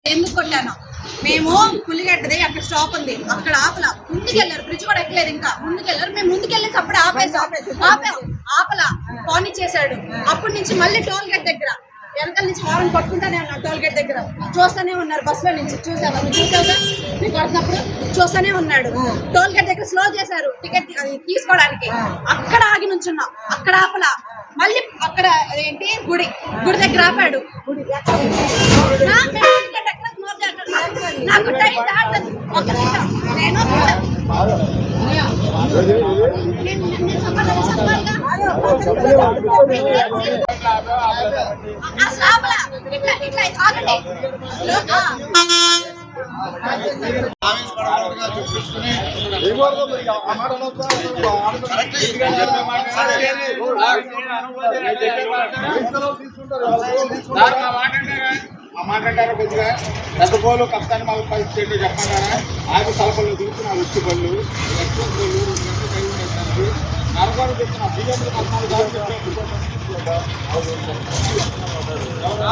ఎందుకు కొట్టాను? మేము పులిగడ్డది అక్కడ స్టాప్ ఉంది, అక్కడ ఆపల ముందుకెళ్ళారు, బ్రిడ్జ్ కూడా ఎక్కలేదు, ఇంకా ముందుకెళ్ళారు. మేము ముందుకెళ్ళేసి అప్పుడు ఆపల పాని చేశాడు. అప్పటి నుంచి మళ్ళీ టోల్ గేట్ దగ్గర వెనకాల నుంచి హారన్ కొట్టుకుంటానే ఉన్నారు. టోల్ గేట్ దగ్గర చూస్తూనే ఉన్నారు. బస్సులో నుంచి చూసావా మీకు కొడుతున్నప్పుడు చూస్తూనే ఉన్నాడు. టోల్ గేట్ దగ్గర స్లో చేశారు టికెట్ తీసుకోవడానికి. అక్కడ ఆగి నుంచున్నాం, అక్కడ ఆపల. మళ్ళీ అక్కడ ఏంటి గుడి దగ్గర ఆపాడు. నాకు టైం దాటదు. ఒక నిమిషం నేను అసలు ఆపల. ఇట్లా ఆగండి. మాట్లాడారా కొద్దిగా పెద్దపోలు కప్తాన్ని మాకు పరిస్థితి చెప్పంటారా? ఆగి తలపల్లో దిగుతు నా వచ్చి పళ్ళు నరకాలు చెప్తున్నా బియ్యం 14